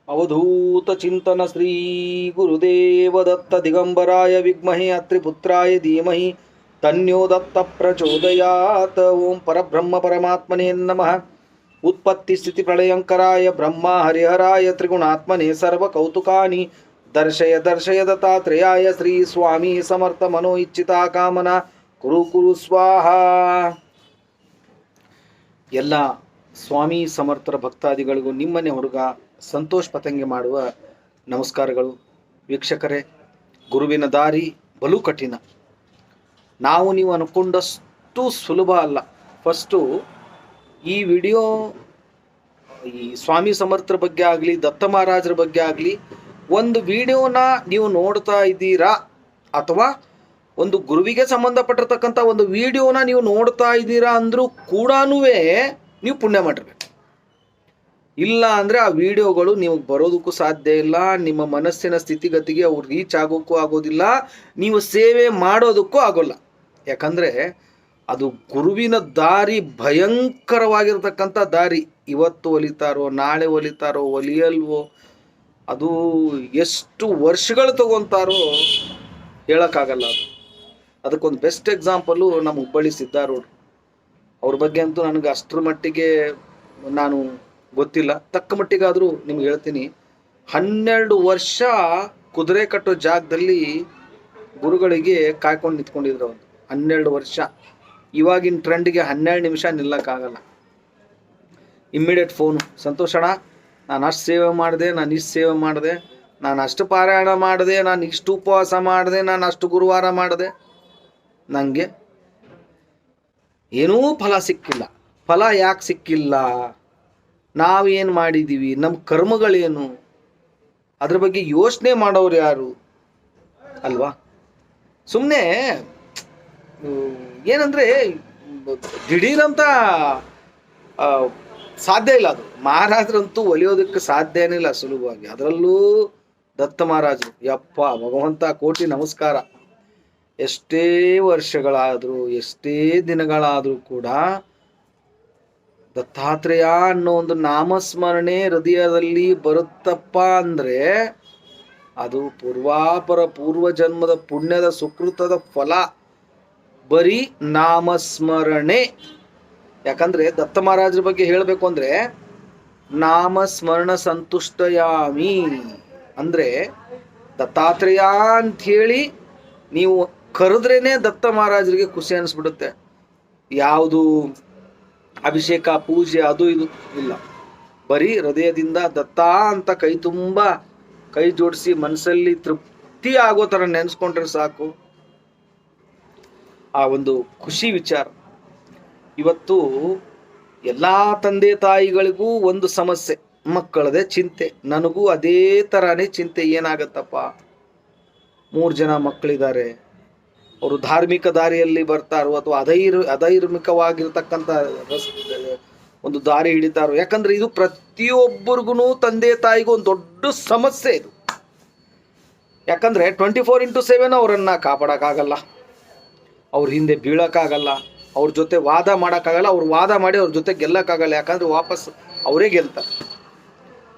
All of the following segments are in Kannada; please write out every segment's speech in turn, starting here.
अवधूत चिंतन श्री गुरुदेव दत्त दिगंबराय विद्महे अत्रिपुत्राय धीमहि तन्नो दत्त प्रचोदयात्। ओं परब्रह्म परमात्मने नमः। उत्पत्ति स्थिति प्रलयंकराय ब्रह्मा हरिहराय त्रिगुणात्मने सर्वकौतुकानि दर्शय दर्शय दत्तात्रेयाय श्री स्वामी समर्थ मनो इच्छिता कामना कुरु कुरु स्वाहा। ಎಲ್ಲ ಸ್ವಾಮಿ ಸಮರ್ಥರ ಭಕ್ತಾದಿಗಳಿಗೂ ನಿಮ್ಮನೆ ಹುಡುಗ ಸಂತೋಷ್ ಪತಂಗೆ ಮಾಡುವ ನಮಸ್ಕಾರಗಳು. ವೀಕ್ಷಕರೇ, ಗುರುವಿನ ದಾರಿ ಬಲು ಕಠಿಣ. ನಾವು ನೀವು ಅನ್ಕೊಂಡಷ್ಟು ಸುಲಭ ಅಲ್ಲ. ಫಸ್ಟು ಈ ವಿಡಿಯೋ ಈ ಸ್ವಾಮಿ ಸಮರ್ಥರ ಬಗ್ಗೆ ಆಗಲಿ ದತ್ತ ಮಹಾರಾಜರ ಬಗ್ಗೆ ಆಗಲಿ ಒಂದು ವಿಡಿಯೋನ ನೀವು ನೋಡ್ತಾ ಇದ್ದೀರಾ ಅಥವಾ ಒಂದು ಗುರುವಿಗೆ ಸಂಬಂಧಪಟ್ಟಿರ್ತಕ್ಕಂಥ ಒಂದು ವಿಡಿಯೋನ ನೀವು ನೋಡ್ತಾ ಇದ್ದೀರಾ ಅಂದರೂ ಕೂಡ ನೀವು ಪುಣ್ಯ ಮಾಡಿರ್ಬೇಕು. ಇಲ್ಲ ಅಂದರೆ ಆ ವಿಡಿಯೋಗಳು ನಿಮಗೆ ಬರೋದಕ್ಕೂ ಸಾಧ್ಯ ಇಲ್ಲ. ನಿಮ್ಮ ಮನಸ್ಸಿನ ಸ್ಥಿತಿಗತಿಗೆ ಅವ್ರು ರೀಚ್ ಆಗೋಕ್ಕೂ ಆಗೋದಿಲ್ಲ, ನೀವು ಸೇವೆ ಮಾಡೋದಕ್ಕೂ ಆಗೋಲ್ಲ. ಯಾಕಂದರೆ ಅದು ಗುರುವಿನ ದಾರಿ ಭಯಂಕರವಾಗಿರ್ತಕ್ಕಂಥ ದಾರಿ. ಇವತ್ತು ಒಲಿತಾರೋ ನಾಳೆ ಒಲಿತಾರೋ ಒಲಿಯಲ್ವೋ, ಅದು ಎಷ್ಟು ವರ್ಷಗಳು ತಗೊತಾರೋ ಹೇಳೋಕ್ಕಾಗಲ್ಲ. ಅದಕ್ಕೊಂದು ಬೆಸ್ಟ್ ಎಕ್ಸಾಂಪಲು ನಮ್ಮ ಹುಬ್ಬಳ್ಳಿ ಸಿದ್ಧಾರೂಢರು. ಅವ್ರ ಬಗ್ಗೆ ಅಂತೂ ನನಗೆ ಅಷ್ಟರ ಮಟ್ಟಿಗೆ ನಾನು ಗೊತ್ತಿಲ್ಲ, ತಕ್ಕ ಮಟ್ಟಿಗಾದರೂ ನಿಮ್ಗೆ ಹೇಳ್ತೀನಿ. 12 ವರ್ಷ ಕುದುರೆ ಕಟ್ಟೋ ಜಾಗದಲ್ಲಿ ಗುರುಗಳಿಗೆ ಕಾಯ್ಕೊಂಡು ನಿಂತ್ಕೊಂಡಿದ್ರು ಅವರು. 12 ವರ್ಷ. ಇವಾಗಿನ ಟ್ರೆಂಡ್ಗೆ 12 ನಿಮಿಷ ನಿಲ್ಲಕ್ಕಾಗಲ್ಲ. ಇಮ್ಮಿಡಿಯೇಟ್ ಫೋನು, ಸಂತೋಷಣ ನಾನು ಅಷ್ಟು ಸೇವೆ ಮಾಡಿದೆ, ನಾನು ಇಷ್ಟು ಸೇವೆ ಮಾಡಿದೆ, ನಾನು ಅಷ್ಟು ಪಾರಾಯಣ ಮಾಡಿದೆ, ನಾನು ಇಷ್ಟು ಉಪವಾಸ ಮಾಡಿದೆ, ನಾನು ಅಷ್ಟು ಗುರುವಾರ ಮಾಡಿದೆ, ನನಗೆ ಏನೂ ಫಲ ಸಿಕ್ಕಿಲ್ಲ. ಫಲ ಯಾಕೆ ಸಿಕ್ಕಿಲ್ಲ? ನಾವೇನು ಮಾಡಿದ್ದೀವಿ, ನಮ್ಮ ಕರ್ಮಗಳೇನು, ಅದ್ರ ಬಗ್ಗೆ ಯೋಚನೆ ಮಾಡೋರು ಯಾರು ಅಲ್ವಾ? ಸುಮ್ಮನೆ ಏನಂದರೆ ದಿಢೀರಂತ ಸಾಧ್ಯ ಇಲ್ಲ. ಅದು ಮಹಾರಾಜರಂತೂ ಒಲಿಯೋದಕ್ಕೆ ಸಾಧ್ಯನೇ ಇಲ್ಲ ಸುಲಭವಾಗಿ. ಅದರಲ್ಲೂ ದತ್ತ ಮಹಾರಾಜರು, ಯಪ್ಪ ಭಗವಂತ ಕೋಟಿ ನಮಸ್ಕಾರ. ಎಷ್ಟೇ ವರ್ಷಗಳಾದರೂ ಎಷ್ಟೇ ದಿನಗಳಾದರೂ ಕೂಡ ದತ್ತಾತ್ರೇಯ ಅನ್ನೋ ಒಂದು ನಾಮಸ್ಮರಣೆ ಹೃದಯದಲ್ಲಿ ಬರುತ್ತಪ್ಪ ಅಂದರೆ ಅದು ಪೂರ್ವ ಜನ್ಮದ ಪುಣ್ಯದ ಸುಕೃತದ ಫಲ. ಬರೀ ನಾಮಸ್ಮರಣೆ. ಯಾಕಂದರೆ ದತ್ತ ಮಹಾರಾಜರ ಬಗ್ಗೆ ಹೇಳಬೇಕು ಅಂದರೆ ನಾಮಸ್ಮರಣ ಸಂತುಷ್ಟಯಾಮಿ ಅಂದರೆ ದತ್ತಾತ್ರೇಯ ಅಂಥೇಳಿ ನೀವು ಕರೆದ್ರೇನೆ ದತ್ತ ಮಹಾರಾಜರಿಗೆ ಖುಷಿ ಅನಿಸ್ಬಿಡುತ್ತೆ. ಯಾವುದು ಅಭಿಷೇಕ ಪೂಜೆ ಅದು ಇದು ಇಲ್ಲ, ಬರೀ ಹೃದಯದಿಂದ ದತ್ತ ಅಂತ ಕೈ ತುಂಬ ಕೈ ಜೋಡಿಸಿ ಮನಸ್ಸಲ್ಲಿ ತೃಪ್ತಿ ಆಗೋ ಥರ ನೆನೆಸ್ಕೊಂಡ್ರೆ ಸಾಕು. ಆ ಒಂದು ಖುಷಿ ವಿಚಾರ. ಇವತ್ತು ಎಲ್ಲ ತಂದೆ ತಾಯಿಗಳಿಗೂ ಒಂದು ಸಮಸ್ಯೆ, ಮಕ್ಕಳದೇ ಚಿಂತೆ. ನನಗೂ ಅದೇ ಥರನೇ ಚಿಂತೆ. ಏನಾಗತ್ತಪ್ಪ, 3 ಜನ ಮಕ್ಕಳಿದ್ದಾರೆ, ಅವರು ಧಾರ್ಮಿಕ ದಾರಿಯಲ್ಲಿ ಬರ್ತಾರೋ ಅಥವಾ ಅಧೈರ್ಮಿಕವಾಗಿರ್ತಕ್ಕಂಥ ಒಂದು ದಾರಿ ಹಿಡಿತಾರೋ. ಯಾಕಂದರೆ ಇದು ಪ್ರತಿಯೊಬ್ಬರಿಗೂ ತಂದೆ ತಾಯಿಗೂ ಒಂದು ದೊಡ್ಡ ಸಮಸ್ಯೆ ಇದು. ಯಾಕಂದರೆ 24x7 ಅವರನ್ನು ಕಾಪಾಡೋಕ್ಕಾಗಲ್ಲ, ಅವ್ರ ಹಿಂದೆ ಬೀಳೋಕ್ಕಾಗಲ್ಲ, ಅವ್ರ ಜೊತೆ ವಾದ ಮಾಡೋಕ್ಕಾಗಲ್ಲ, ಅವ್ರು ವಾದ ಮಾಡಿ ಅವ್ರ ಜೊತೆ ಗೆಲ್ಲಕ್ಕಾಗಲ್ಲ. ಯಾಕಂದರೆ ವಾಪಸ್ ಅವರೇ ಗೆಲ್ತಾರೆ.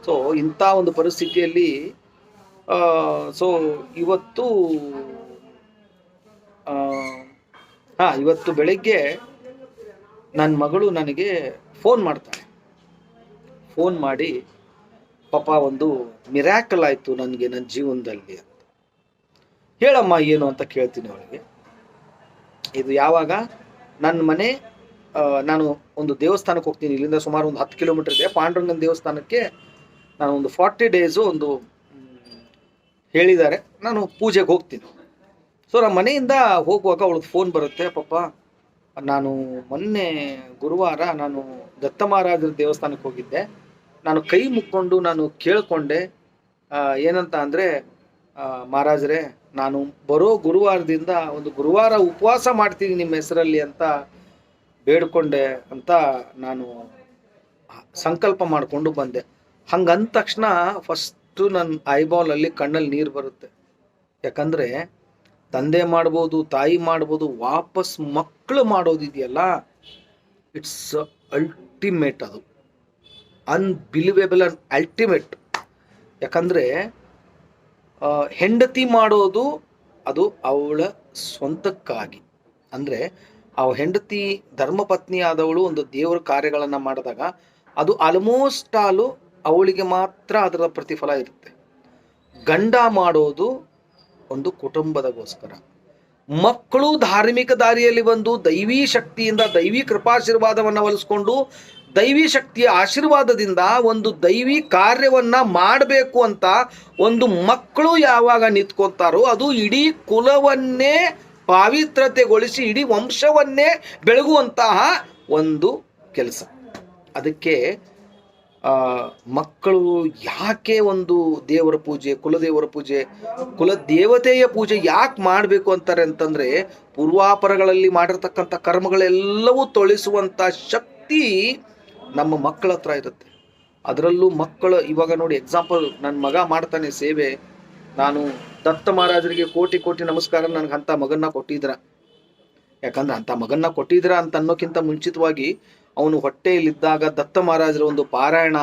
ಸೊ ಇಂಥ ಒಂದು ಪರಿಸ್ಥಿತಿಯಲ್ಲಿ ಇವತ್ತು ಬೆಳಗ್ಗೆ ನನ್ನ ಮಗಳು ನನಗೆ ಫೋನ್ ಮಾಡ್ತಾಳೆ. ಫೋನ್ ಮಾಡಿ, ಪಾಪ ಒಂದು ಮಿರಾಕಲ್ ಆಯಿತು ನನಗೆ ನನ್ನ ಜೀವನದಲ್ಲಿ ಅಂತ. ಹೇಳಮ್ಮ ಏನು ಅಂತ ಕೇಳ್ತೀನಿ ಅವಳಿಗೆ. ಇದು ಯಾವಾಗ ನನ್ನ ಮನೆ, ನಾನು ಒಂದು ದೇವಸ್ಥಾನಕ್ಕೆ ಹೋಗ್ತೀನಿ. ಇಲ್ಲಿಂದ ಸುಮಾರು ಒಂದು 10 ಕಿಲೋಮೀಟರ್ ಇದೆ. ಪಾಂಡುರಂಗನ ದೇವಸ್ಥಾನಕ್ಕೆ ನಾನು ಒಂದು 40 ಡೇಸು ಒಂದು ಹೇಳಿದ್ದಾರೆ, ನಾನು ಪೂಜೆಗೆ ಹೋಗ್ತೀನಿ. ಸೊ ನಮ್ಮ ಮನೆಯಿಂದ ಹೋಗುವಾಗ ಅವಳದ್ದು ಫೋನ್ ಬರುತ್ತೆ. ಪಾಪ ನಾನು ಮೊನ್ನೆ ಗುರುವಾರ ನಾನು ದತ್ತ ಮಹಾರಾಜರ ದೇವಸ್ಥಾನಕ್ಕೆ ಹೋಗಿದ್ದೆ. ನಾನು ಕೈ ಮುಕ್ಕೊಂಡು ನಾನು ಕೇಳಿಕೊಂಡೆ, ಏನಂತ ಅಂದರೆ, ಮಹಾರಾಜರೇ ನಾನು ಬರೋ ಗುರುವಾರದಿಂದ ಒಂದು ಗುರುವಾರ ಉಪವಾಸ ಮಾಡ್ತೀನಿ ನಿಮ್ಮ ಹೆಸರಲ್ಲಿ ಅಂತ ಬೇಡ್ಕೊಂಡೆ ಅಂತ ನಾನು ಸಂಕಲ್ಪ ಮಾಡಿಕೊಂಡು ಬಂದೆ. ಹಂಗಂದ ತಕ್ಷಣ ಫಸ್ಟು ನನ್ನ ಐಬಾಲಲ್ಲಿ ಕಣ್ಣಲ್ಲಿ ನೀರು ಬರುತ್ತೆ. ಯಾಕಂದರೆ ತಂದೆ ಮಾಡ್ಬೋದು, ತಾಯಿ ಮಾಡ್ಬೋದು, ವಾಪಸ್ ಮಕ್ಕಳು ಮಾಡೋದಿದೆಯಲ್ಲ, ಇಟ್ಸ್ ಅಲ್ಟಿಮೇಟ್. ಅದು ಅನ್ಬಿಲಿವೇಬಲ್ ಅಂಡ್ ಅಲ್ಟಿಮೇಟ್. ಯಾಕಂದರೆ ಹೆಂಡತಿ ಮಾಡೋದು ಅದು ಅವಳ ಸ್ವಂತಕ್ಕಾಗಿ. ಅಂದರೆ ಆ ಹೆಂಡತಿ ಧರ್ಮಪತ್ನಿ ಆದವಳು ಒಂದು ದೇವರ ಕಾರ್ಯಗಳನ್ನು ಮಾಡಿದಾಗ ಅದು ಆಲ್ಮೋಸ್ಟ್ ಆಲು ಅವಳಿಗೆ ಮಾತ್ರ ಅದರ ಪ್ರತಿಫಲ ಇರುತ್ತೆ. ಗಂಡ ಮಾಡೋದು ಒಂದು ಕುಟುಂಬದಗೋಸ್ಕರ. ಮಕ್ಕಳು ಧಾರ್ಮಿಕ ದಾರಿಯಲ್ಲಿ ಬಂದು ದೈವಿ ಶಕ್ತಿಯಿಂದ ದೈವಿ ಕೃಪಾಶೀರ್ವಾದವನ್ನು ಒಲಿಸ್ಕೊಂಡು ದೈವಿ ಶಕ್ತಿಯ ಆಶೀರ್ವಾದದಿಂದ ಒಂದು ದೈವಿ ಕಾರ್ಯವನ್ನ ಮಾಡಬೇಕು ಅಂತ ಒಂದು ಮಕ್ಕಳು ಯಾವಾಗ ನಿಂತ್ಕೊತಾರೋ ಅದು ಇಡೀ ಕುಲವನ್ನೇ ಪಾವಿತ್ರತೆಗೊಳಿಸಿ ಇಡೀ ವಂಶವನ್ನೇ ಬೆಳಗುವಂತಹ ಒಂದು ಕೆಲಸ. ಅದಕ್ಕೆ ಮಕ್ಕಳು ಯಾಕೆ ಒಂದು ದೇವರ ಪೂಜೆ, ಕುಲದೇವರ ಪೂಜೆ, ಕುಲದೇವತೆಯ ಪೂಜೆ ಯಾಕೆ ಮಾಡಬೇಕು ಅಂತಾರೆ ಅಂತಂದರೆ, ಪೂರ್ವಾಪರಗಳಲ್ಲಿ ಮಾಡಿರ್ತಕ್ಕಂಥ ಕರ್ಮಗಳೆಲ್ಲವೂ ತೊಳಿಸುವಂಥ ಶಕ್ತಿ ನಮ್ಮ ಮಕ್ಕಳ ಹತ್ರ ಇರುತ್ತೆ. ಅದರಲ್ಲೂ ಮಕ್ಕಳು ಇವಾಗ ನೋಡಿ, ಎಕ್ಸಾಂಪಲ್ ನನ್ನ ಮಗ ಮಾಡ್ತಾನೆ ಸೇವೆ, ನಾನು ದತ್ತ ಮಹಾರಾಜರಿಗೆ ಕೋಟಿ ಕೋಟಿ ನಮಸ್ಕಾರ, ನನಗೆ ಅಂಥ ಮಗನ್ನ ಕೊಟ್ಟಿದ್ರ. ಯಾಕಂದ್ರೆ ಅಂಥ ಮಗನ್ನ ಕೊಟ್ಟಿದ್ರ ಅಂತ ಅನ್ನೋಕ್ಕಿಂತ ಮುಂಚಿತವಾಗಿ ಅವನು ಹೊಟ್ಟೆಯಲ್ಲಿದ್ದಾಗ ದತ್ತ ಮಹಾರಾಜರ ಒಂದು ಪಾರಾಯಣ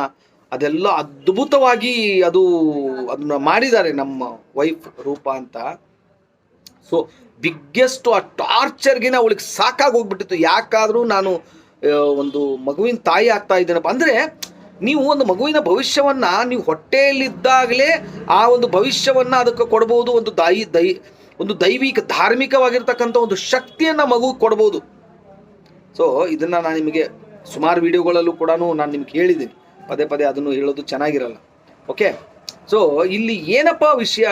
ಅದೆಲ್ಲ ಅದ್ಭುತವಾಗಿ ಅದನ್ನ ಮಾಡಿದ್ದಾರೆ ನಮ್ಮ ವೈಫ್ ರೂಪ ಅಂತ. ಸೊ ಬಿಗ್ಗೆಸ್ಟ್ ಆ ಟಾರ್ಚರ್ಗಿನ ಅವಳಿಗೆ ಸಾಕಾಗಿ ಹೋಗ್ಬಿಟ್ಟಿತ್ತು. ಯಾಕಾದರೂ ನಾನು ಒಂದು ಮಗುವಿನ ತಾಯಿ ಆಗ್ತಾ ಇದ್ದೇನಪ್ಪ ಅಂದರೆ, ನೀವು ಒಂದು ಮಗುವಿನ ಭವಿಷ್ಯವನ್ನ ನೀವು ಹೊಟ್ಟೆಯಲ್ಲಿದ್ದಾಗಲೇ ಆ ಒಂದು ಭವಿಷ್ಯವನ್ನ ಅದಕ್ಕೆ ಕೊಡ್ಬೋದು. ಒಂದು ದೈವಿಕ ಧಾರ್ಮಿಕವಾಗಿರ್ತಕ್ಕಂಥ ಒಂದು ಶಕ್ತಿಯನ್ನ ಮಗು ಕೊಡ್ಬೋದು. ಸೊ ಇದನ್ನ ನಾನು ನಿಮಗೆ ಸುಮಾರು ವಿಡಿಯೋಗಳಲ್ಲೂ ಕೂಡ ನಾನು ನಿಮ್ಗೆ ಹೇಳಿದ್ದೀನಿ, ಪದೇ ಪದೇ ಅದನ್ನು ಹೇಳೋದು ಚೆನ್ನಾಗಿರಲ್ಲ. ಓಕೆ, ಸೊ ಇಲ್ಲಿ ಏನಪ್ಪ ವಿಷಯ,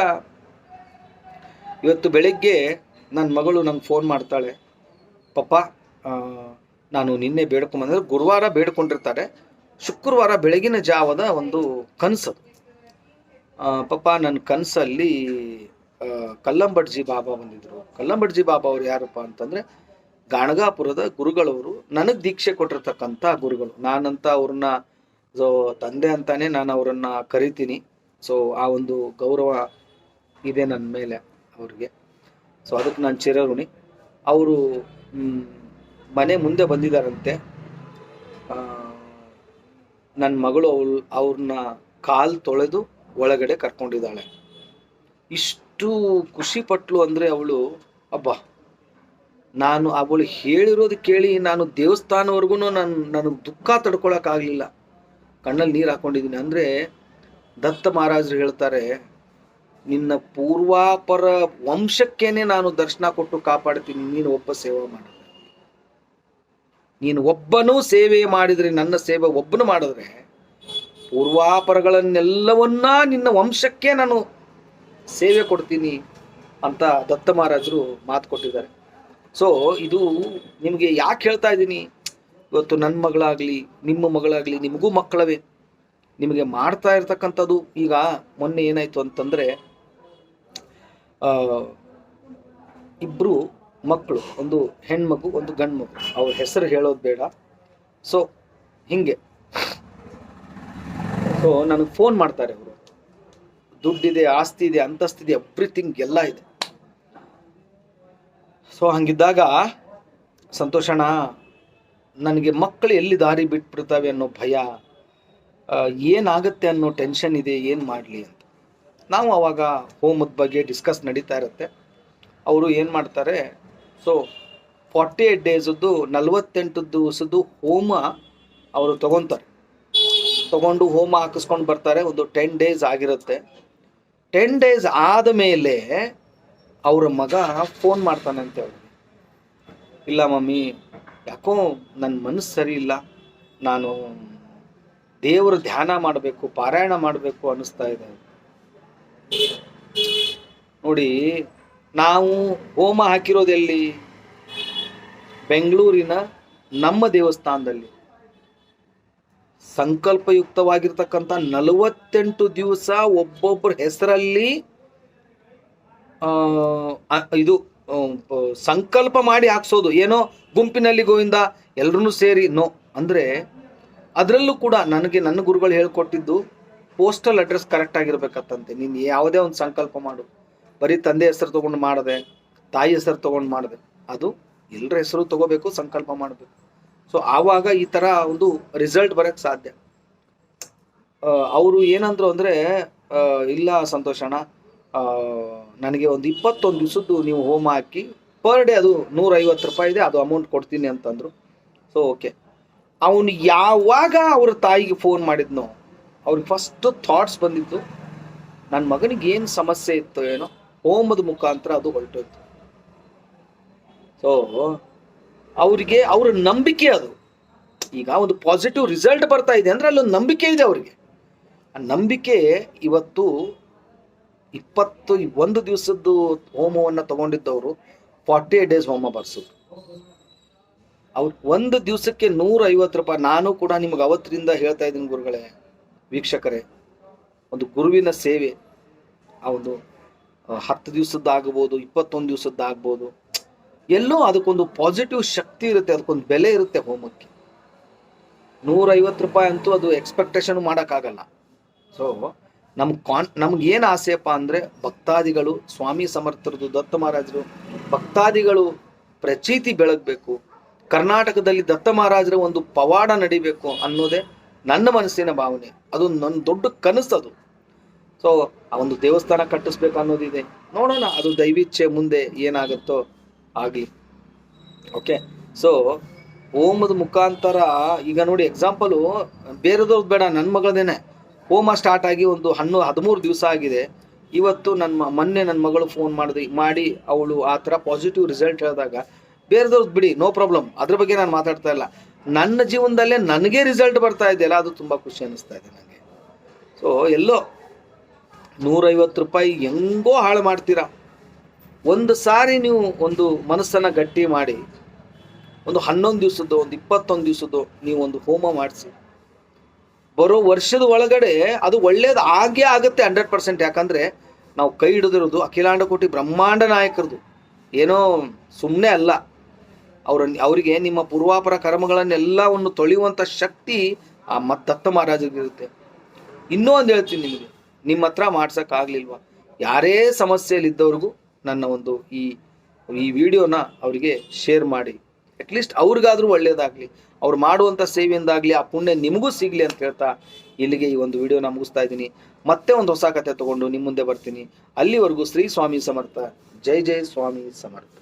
ಇವತ್ತು ಬೆಳಗ್ಗೆ ನನ್ನ ಮಗಳು ನಂಗೆ ಫೋನ್ ಮಾಡ್ತಾಳೆ, ಪಪ್ಪ ನಾನು ನಿನ್ನೆ ಬೇಡ್ಕೊಂಬಂದ್ರೆ, ಗುರುವಾರ ಬೇಡ್ಕೊಂಡಿರ್ತಾರೆ, ಶುಕ್ರವಾರ ಬೆಳಗಿನ ಜಾವದ ಒಂದು ಕನಸದು. ಪಪ್ಪ ನನ್ನ ಕನಸಲ್ಲಿ ಕಲ್ಲಂಬಡ್ಜಿ ಬಾಬಾ ಬಂದಿದ್ರು. ಕಲ್ಲಂಬಡ್ಜಿ ಬಾಬಾ ಅವ್ರು ಯಾರಪ್ಪ ಅಂತಂದರೆ ಗಾಣಗಾಪುರದ ಗುರುಗಳವರು, ನನಗೆ ದೀಕ್ಷೆ ಕೊಟ್ಟಿರ್ತಕ್ಕಂಥ ಗುರುಗಳು. ನಾನಂತ ಅವ್ರನ್ನ ತಂದೆ ಅಂತಾನೆ ನಾನು ಅವರನ್ನು ಕರಿತೀನಿ. ಸೊ ಆ ಒಂದು ಗೌರವ ಇದೆ ನನ್ನ ಮೇಲೆ ಅವ್ರಿಗೆ. ಸೊ ಅದಕ್ಕೆ ನಾನು ಚಿರಋಣಿ. ಅವರು ಮನೆ ಮುಂದೆ ಬಂದಿದ್ದಾರಂತೆ. ನನ್ನ ಮಗಳು ಅವ್ರನ್ನ ಕಾಲು ತೊಳೆದು ಒಳಗಡೆ ಕರ್ಕೊಂಡಿದ್ದಾಳೆ. ಇಷ್ಟು ಖುಷಿ ಪಟ್ಲು ಅಂದರೆ ಅವಳು, ಅಬ್ಬಾ, ನಾನು ಅವಳು ಹೇಳಿರೋದು ಕೇಳಿ ನಾನು ದೇವಸ್ಥಾನವರೆಗೂ ನನಗೆ ದುಃಖ ತಡ್ಕೊಳಕ್ಕಾಗಲಿಲ್ಲ, ಕಣ್ಣಲ್ಲಿ ನೀರು ಹಾಕೊಂಡಿದ್ದೀನಿ. ಅಂದರೆ ದತ್ತ ಮಹಾರಾಜರು ಹೇಳ್ತಾರೆ, ನಿನ್ನ ಪೂರ್ವಾಪರ ವಂಶಕ್ಕೇನೆ ನಾನು ದರ್ಶನ ಕೊಟ್ಟು ಕಾಪಾಡ್ತೀನಿ, ನೀನು ಒಬ್ಬ ಸೇವೆ ಮಾಡ, ನೀನು ಒಬ್ಬನೂ ಸೇವೆ ಮಾಡಿದರೆ, ನನ್ನ ಸೇವೆ ಒಬ್ಬನು ಮಾಡಿದ್ರೆ ಪೂರ್ವಾಪರಗಳನ್ನೆಲ್ಲವನ್ನ ನಿನ್ನ ವಂಶಕ್ಕೆ ನಾನು ಸೇವೆ ಕೊಡ್ತೀನಿ ಅಂತ ದತ್ತ ಮಹಾರಾಜರು ಮಾತು ಕೊಟ್ಟಿದ್ದಾರೆ. ಸೊ ಇದು ನಿಮಗೆ ಯಾಕೆ ಹೇಳ್ತಾ ಇದ್ದೀನಿ, ಇವತ್ತು ನನ್ನ ಮಗಳಾಗಲಿ ನಿಮ್ಮ ಮಗಳಾಗಲಿ ನಿಮಗೂ ಮಕ್ಕಳವೇ, ನಿಮಗೆ ಮಾಡ್ತಾ ಇರ್ತಕ್ಕಂಥದ್ದು. ಈಗ ಮೊನ್ನೆ ಏನಾಯಿತು ಅಂತಂದರೆ, ಇಬ್ಬರು ಮಕ್ಕಳು, ಒಂದು ಹೆಣ್ಮಗು ಒಂದು ಗಂಡು ಮಗು, ಅವ್ರ ಹೆಸರು ಹೇಳೋದು ಬೇಡ. ಸೊ ಹಿಂಗೆ ಸೊ ನನಗೆ ಫೋನ್ ಮಾಡ್ತಾರೆ ಅವರು, ದುಡ್ಡಿದೆ, ಆಸ್ತಿ ಇದೆ, ಅಂತಸ್ತಿದೆ, ಎವ್ರಿಥಿಂಗ್ ಎಲ್ಲ ಇದೆ. ಸೊ ಹಂಗಿದ್ದಾಗ ಸಂತೋಷಣ, ನನಗೆ ಮಕ್ಕಳು ಎಲ್ಲಿ ದಾರಿ ಬಿಟ್ಬಿಡ್ತವೆ ಅನ್ನೋ ಭಯ, ಏನಾಗುತ್ತೆ ಅನ್ನೋ ಟೆನ್ಷನ್ ಇದೆ, ಏನು ಮಾಡಲಿ ಅಂತ. ನಾವು ಆವಾಗ ಹೋಮದ ಬಗ್ಗೆ ಡಿಸ್ಕಸ್ ನಡೀತಾ ಇರುತ್ತೆ. ಅವರು ಏನು ಮಾಡ್ತಾರೆ, ಸೊ 48 ಡೇಸದ್ದು 48 ದಿವಸದ್ದು ಹೋಮ ಅವರು ತಗೊಂಡು ಹೋಮ ಹಾಕಿಸ್ಕೊಂಡು ಬರ್ತಾರೆ. ಒಂದು 10 ಡೇಸ್ ಆಗಿರುತ್ತೆ. 10 ಡೇಸ್ ಆದಮೇಲೆ ಅವರ ಮಗ ಫೋನ್ ಮಾಡ್ತಾನಂತೆ ಅವ್ರಿಗೆ, ಇಲ್ಲ ಮಮ್ಮಿ, ಯಾಕೋ ನನ್ನ ಮನಸ್ಸು ಸರಿ ಇಲ್ಲ, ನಾನು ದೇವರ ಧ್ಯಾನ ಮಾಡಬೇಕು, ಪಾರಾಯಣ ಮಾಡಬೇಕು ಅನ್ನಿಸ್ತಾ ಇದೆ. ನೋಡಿ, ನಾವು ಹೋಮ ಹಾಕಿರೋದೆಲ್ಲಿ? ಬೆಂಗಳೂರಿನ ನಮ್ಮ ದೇವಸ್ಥಾನದಲ್ಲಿ. ಸಂಕಲ್ಪಯುಕ್ತವಾಗಿರ್ತಕ್ಕಂಥ 48 ದಿವಸ ಒಬ್ಬೊಬ್ಬರ ಹೆಸರಲ್ಲಿ ಇದು ಸಂಕಲ್ಪ ಮಾಡಿ ಹಾಕ್ಸೋದು. ಏನೋ ಗುಂಪಿನಲ್ಲಿ ಗೋವಿಂದ ಎಲ್ಲರೂ ಸೇರಿ ನೋ ಅಂದರೆ, ಅದರಲ್ಲೂ ಕೂಡ ನನ್ನ ಗುರುಗಳು ಹೇಳ್ಕೊಟ್ಟಿದ್ದು ಪೋಸ್ಟಲ್ ಅಡ್ರೆಸ್ ಕರೆಕ್ಟ್ ಆಗಿರ್ಬೇಕಂತೆ. ನೀನು ಯಾವುದೇ ಒಂದು ಸಂಕಲ್ಪ ಮಾಡು, ಬರೀ ತಂದೆ ಹೆಸರು ತೊಗೊಂಡು ಮಾಡದೆ, ತಾಯಿ ಹೆಸರು ತೊಗೊಂಡು ಮಾಡದೆ, ಅದು ಎಲ್ಲರ ಹೆಸರು ತಗೋಬೇಕು, ಸಂಕಲ್ಪ ಮಾಡಬೇಕು. ಸೊ ಆವಾಗ ಈ ಥರ ಒಂದು ರಿಸಲ್ಟ್ ಬರೋಕ್ಕೆ ಸಾಧ್ಯ. ಅವರು ಏನಂದ್ರು ಅಂದರೆ, ಇಲ್ಲ ಸಂತೋಷಣ್ಣ, ನನಗೆ ಒಂದು 21 ದಿವಸದ್ದು ನೀವು ಹೋಮ ಹಾಕಿ ಪರ್ ಡೇ ಅದು 150 ರೂಪಾಯಿ ಇದೆ, ಅದು ಅಮೌಂಟ್ ಕೊಡ್ತೀನಿ ಅಂತಂದರು. So okay. ಅವನು ಯಾವಾಗ ಅವ್ರ ತಾಯಿಗೆ ಫೋನ್ ಮಾಡಿದ್ನೋ ಅವ್ರಿಗೆ ಫಸ್ಟ್ ಥಾಟ್ಸ್ ಬಂದಿದ್ದು ನನ್ನ ಮಗನಿಗೆ ಏನು ಸಮಸ್ಯೆ ಇತ್ತು ಏನೋ, ಹೋಮದ ಮುಖಾಂತರ ಅದು ಹೊರಟೋಯ್ತು. ಸೊ ಅವರಿಗೆ ಅವ್ರ ನಂಬಿಕೆ ಅದು. ಈಗ ಒಂದು ಪಾಸಿಟಿವ್ ರಿಸಲ್ಟ್ ಬರ್ತಾ ಇದೆ ಅಂದರೆ ಅಲ್ಲೊಂದು ನಂಬಿಕೆ ಇದೆ ಅವರಿಗೆ. ಆ ನಂಬಿಕೆ ಇವತ್ತು 21 ದಿವಸದ್ದು ಹೋಮವನ್ನು ತಗೊಂಡಿದ್ದವರು 48 ಡೇಸ್ ಹೋಮ ಬರ್ಸೋದು. ಅವ್ರು ಒಂದು ದಿವಸಕ್ಕೆ 150 ರೂಪಾಯಿ. ನಾನು ಕೂಡ ನಿಮ್ಗೆ ಅವತ್ತರಿಂದ ಹೇಳ್ತಾ ಇದ್ದೀನಿ ಗುರುಗಳೇ, ವೀಕ್ಷಕರೇ, ಒಂದು ಗುರುವಿನ ಸೇವೆ ಆ ಒಂದು 10 ದಿವಸದ್ದಾಗ್ಬೋದು, 21 ದಿವಸದ್ದಾಗ್ಬೋದು, ಎಲ್ಲೋ ಅದಕ್ಕೊಂದು ಪಾಸಿಟಿವ್ ಶಕ್ತಿ ಇರುತ್ತೆ, ಅದಕ್ಕೊಂದು ಬೆಲೆ ಇರುತ್ತೆ ಹೋಮಕ್ಕೆ. 150 ರೂಪಾಯಿ ಅಂತೂ ಅದು ಎಕ್ಸ್ಪೆಕ್ಟೇಷನ್ ಮಾಡೋಕ್ಕಾಗಲ್ಲ. ಸೊ ನಮ್ಗೆ ಏನು ಆಸೆಯಪ್ಪ ಅಂದರೆ ಭಕ್ತಾದಿಗಳು, ಸ್ವಾಮಿ ಸಮರ್ಥರದು, ದತ್ತ ಮಹಾರಾಜರು ಭಕ್ತಾದಿಗಳು ಪ್ರಚೀತಿ ಬೆಳಗಬೇಕು, ಕರ್ನಾಟಕದಲ್ಲಿ ದತ್ತ ಮಹಾರಾಜರ ಒಂದು ಪವಾಡ ನಡಿಬೇಕು ಅನ್ನೋದೇ ನನ್ನ ಮನಸ್ಸಿನ ಭಾವನೆ. ಅದು ನನ್ನ ದೊಡ್ಡ ಕನಸದು. ಸೊ ಆ ಒಂದು ದೇವಸ್ಥಾನ ಕಟ್ಟಿಸ್ಬೇಕು ಅನ್ನೋದಿದೆ. ನೋಡೋಣ, ಅದು ದೈವಿಚ್ಛೆ, ಮುಂದೆ ಏನಾಗುತ್ತೋ ಆಗಲಿ. ಓಕೆ. ಸೊ ಹೋಮದ ಮುಖಾಂತರ ಈಗ ನೋಡಿ, ಎಕ್ಸಾಂಪಲು ಬೇರೆದವ್ರದ್ದು ಬೇಡ, ನನ್ನ ಮಗಳದೇನೆ ಹೋಮ ಸ್ಟಾರ್ಟ್ ಆಗಿ ಒಂದು 13 ದಿವಸ ಆಗಿದೆ. ಇವತ್ತು ಮೊನ್ನೆ ನನ್ನ ಮಗಳು ಫೋನ್ ಮಾಡಿ ಅವಳು ಆ ಥರ ಪಾಸಿಟಿವ್ ರಿಸಲ್ಟ್ ಹೇಳಿದಾಗ ಬೇರೆದವ್ರದ್ದು ಬಿಡಿ, ನೋ ಪ್ರಾಬ್ಲಮ್, ಅದ್ರ ಬಗ್ಗೆ ನಾನು ಮಾತಾಡ್ತಾ ಇಲ್ಲ. ನನ್ನ ಜೀವನದಲ್ಲೇ ನನಗೆ ರಿಸಲ್ಟ್ ಬರ್ತಾ ಇದೆಯಲ್ಲ, ಅದು ತುಂಬ ಖುಷಿ ಅನ್ನಿಸ್ತಾ ಇದೆ ನನಗೆ. ಸೊ ಎಲ್ಲೋ 150 ರೂಪಾಯಿ ಹೆಂಗೋ ಹಾಳು ಮಾಡ್ತೀರಾ. ಒಂದು ಸಾರಿ ನೀವು ಒಂದು ಮನಸ್ಸನ್ನು ಗಟ್ಟಿ ಮಾಡಿ ಒಂದು 11 ದಿವಸದ್ದು, ಒಂದು 21 ದಿವಸದ್ದು ನೀವು ಒಂದು ಹೋಮ ಮಾಡಿಸಿ, ಬರೋ ವರ್ಷದ ಒಳಗಡೆ ಅದು ಒಳ್ಳೇದು ಆಗೇ ಆಗುತ್ತೆ 100%. ಯಾಕಂದರೆ ನಾವು ಕೈ ಹಿಡಿದಿರೋದು ಅಖಿಲಾಂಡ ಕೋಟಿ ಬ್ರಹ್ಮಾಂಡ ನಾಯಕರದು, ಏನೋ ಸುಮ್ಮನೆ ಅಲ್ಲ. ಅವರಿಗೆ ನಿಮ್ಮ ಪೂರ್ವಾಪರ ಕರ್ಮಗಳನ್ನೆಲ್ಲವನ್ನು ತೊಳೆಯುವಂಥ ಶಕ್ತಿ ಆ ದತ್ತ ಮಹಾರಾಜರಿಗಿರುತ್ತೆ. ಇನ್ನೂ ಒಂದು ಹೇಳ್ತೀನಿ ನಿಮಗೆ, ನಿಮ್ಮ ಹತ್ರ ಮಾಡ್ಸೋಕ್ಕಾಗಲಿಲ್ವ, ಯಾರೇ ಸಮಸ್ಯೆಯಲ್ಲಿದ್ದವ್ರಿಗೂ ನನ್ನ ಒಂದು ಈ ವಿಡಿಯೋನ ಅವರಿಗೆ ಶೇರ್ ಮಾಡಿ. ಅಟ್ಲೀಸ್ಟ್ ಅವ್ರಿಗಾದ್ರೂ ಒಳ್ಳೇದಾಗಲಿ, ಅವ್ರು ಮಾಡುವಂಥ ಸೇವೆಯಿಂದಾಗಲಿ ಆ ಪುಣ್ಯ ನಿಮಗೂ ಸಿಗಲಿ ಅಂತ ಹೇಳ್ತಾ ಇಲ್ಲಿಗೆ ಈ ಒಂದು ವಿಡಿಯೋನ ಮುಗಿಸ್ತಾ ಇದ್ದೀನಿ. ಮತ್ತೆ ಒಂದು ಹೊಸ ಕಥೆ ತಗೊಂಡು ನಿಮ್ಮ ಮುಂದೆ ಬರ್ತೀನಿ. ಅಲ್ಲಿವರೆಗೂ ಶ್ರೀ ಸ್ವಾಮಿ ಸಮರ್ಥ. ಜೈ ಜೈ ಸ್ವಾಮಿ ಸಮರ್ಥ.